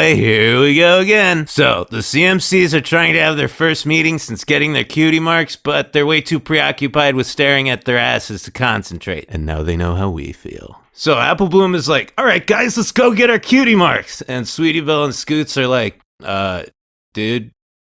boy, here we go again. So, the CMCs are trying to have their first meeting since getting their cutie marks, but they're way too preoccupied with staring at their asses to concentrate. And now they know how we feel. So Apple Bloom is like, all right, guys, let's go get our cutie marks. And Sweetie Belle and Scoots are like, dude.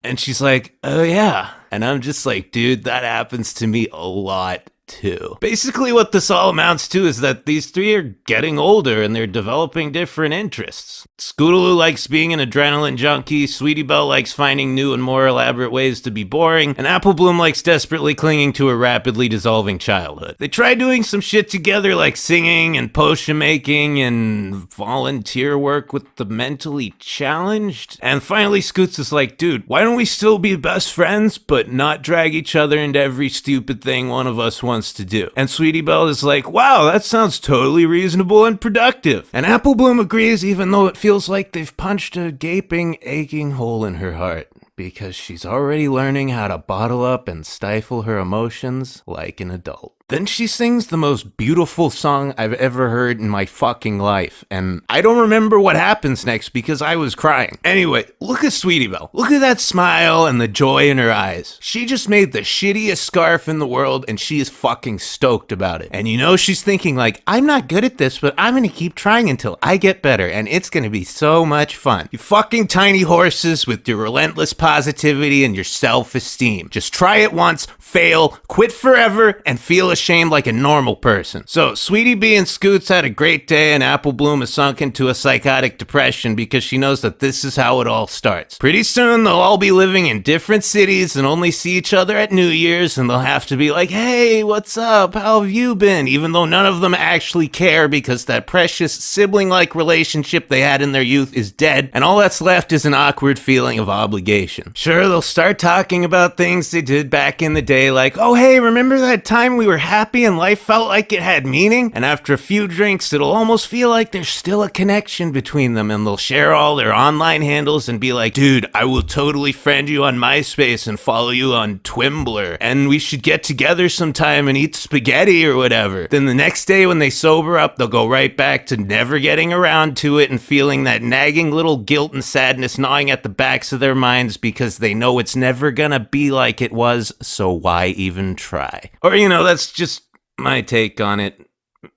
And she's like, oh yeah. And I'm just like, dude, that happens to me a lot too. Basically what this all amounts to is that these three are getting older and they're developing different interests. Scootaloo likes being an adrenaline junkie, Sweetie Belle likes finding new and more elaborate ways to be boring, and Apple Bloom likes desperately clinging to a rapidly dissolving childhood. They try doing some shit together like singing and potion making and volunteer work with the mentally challenged. And finally Scoots is like, dude, why don't we still be best friends but not drag each other into every stupid thing one of us wants to do? And Sweetie Belle is like, wow, that sounds totally reasonable and productive. And Apple Bloom agrees, even though it feels like they've punched a gaping, aching hole in her heart, because she's already learning how to bottle up and stifle her emotions like an adult. Then she sings the most beautiful song I've ever heard in my fucking life, and I don't remember what happens next because I was crying. Anyway, look at Sweetie Belle. Look at that smile and the joy in her eyes. She just made the shittiest scarf in the world, and she is fucking stoked about it. And you know she's thinking like, I'm not good at this, but I'm gonna keep trying until I get better, and it's gonna be so much fun. You fucking tiny horses with your relentless positivity and your self-esteem. Just try it once, fail, quit forever, and feel ashamed like a normal person. So Sweetie Bee and Scoots had a great day, and Apple Bloom is sunk into a psychotic depression because she knows that this is how it all starts. Pretty soon they'll all be living in different cities and only see each other at New Year's, and they'll have to be like, hey, what's up? How have you been? Even though none of them actually care because that precious sibling-like relationship they had in their youth is dead, and all that's left is an awkward feeling of obligation. Sure, they'll start talking about things they did back in the day, like, oh hey, remember that time we were happy and life felt like it had meaning? And after a few drinks, it'll almost feel like there's still a connection between them, and they'll share all their online handles and be like, dude, I will totally friend you on MySpace and follow you on Twimbler, and we should get together sometime and eat spaghetti or whatever. Then the next day when they sober up, they'll go right back to never getting around to it and feeling that nagging little guilt and sadness gnawing at the backs of their minds because they know it's never gonna be like it was, so why even try? Or, you know, that's just my take on it.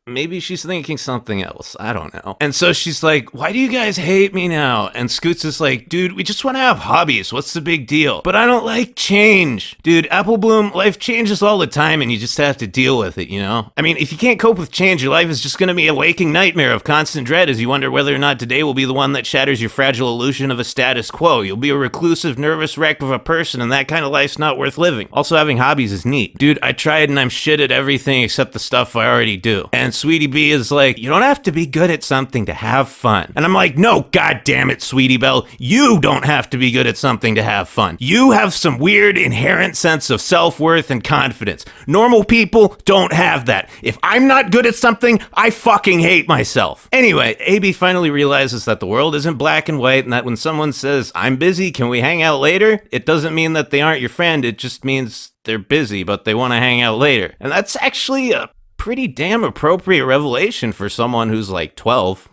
Maybe she's thinking something else. I don't know. And so she's like, why do you guys hate me now? And Scoots is like, dude, we just want to have hobbies. What's the big deal? But I don't like change. Dude, Apple Bloom, life changes all the time and you just have to deal with it, you know? I mean, if you can't cope with change, your life is just going to be a waking nightmare of constant dread as you wonder whether or not today will be the one that shatters your fragile illusion of a status quo. You'll be a reclusive, nervous wreck of a person, and that kind of life's not worth living. Also, having hobbies is neat. Dude, I tried and I'm shit at everything except the stuff I already do. And Sweetie Bee is like, you don't have to be good at something to have fun. And I'm like, no, god damn it, Sweetie Belle, you don't have to be good at something to have fun. You have some weird inherent sense of self-worth and confidence. Normal people don't have that. If I'm not good at something, I fucking hate myself. Anyway, AB finally realizes that the world isn't black and white, and that when someone says, I'm busy, can we hang out later? It doesn't mean that they aren't your friend, it just means they're busy, but they want to hang out later. And that's actually a pretty damn appropriate revelation for someone who's like 12.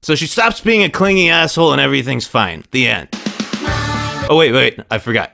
So she stops being a clingy asshole and everything's fine. The end. Oh, wait, I forgot.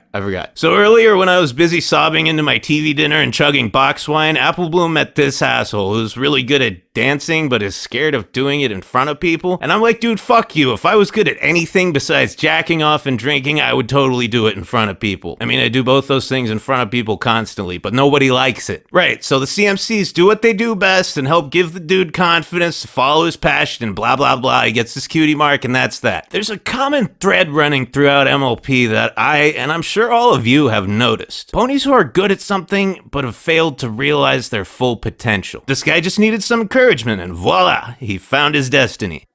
So earlier when I was busy sobbing into my TV dinner and chugging box wine, Apple Bloom met this asshole who's really good at dancing but is scared of doing it in front of people. And I'm like, dude, fuck you. If I was good at anything besides jacking off and drinking, I would totally do it in front of people. I mean, I do both those things in front of people constantly, but nobody likes it. Right, so the CMCs do what they do best and help give the dude confidence to follow his passion and blah, blah, blah. He gets his cutie mark and that's that. There's a common thread running throughout MLP that and I'm sure all of you have noticed. Ponies who are good at something but have failed to realize their full potential. This guy just needed some encouragement and voila, he found his destiny.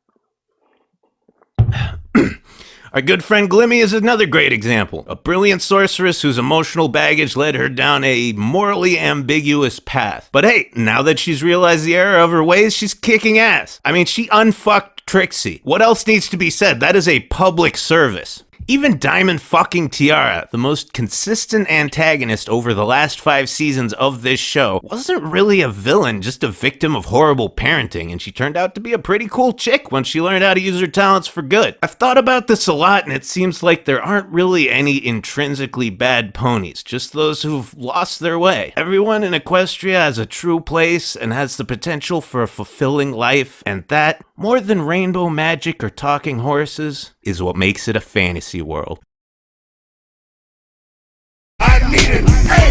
Our good friend Glimmy is another great example. A brilliant sorceress whose emotional baggage led her down a morally ambiguous path. But hey, now that she's realized the error of her ways, she's kicking ass. I mean, she unfucked Trixie. What else needs to be said? That is a public service. Even Diamond fucking Tiara, the most consistent antagonist over the last 5 seasons of this show, wasn't really a villain, just a victim of horrible parenting, and she turned out to be a pretty cool chick once she learned how to use her talents for good. I've thought about this a lot, and it seems like there aren't really any intrinsically bad ponies, just those who've lost their way. Everyone in Equestria has a true place and has the potential for a fulfilling life, and that, more than rainbow magic or talking horses, is what makes it a fantasy world. I need it.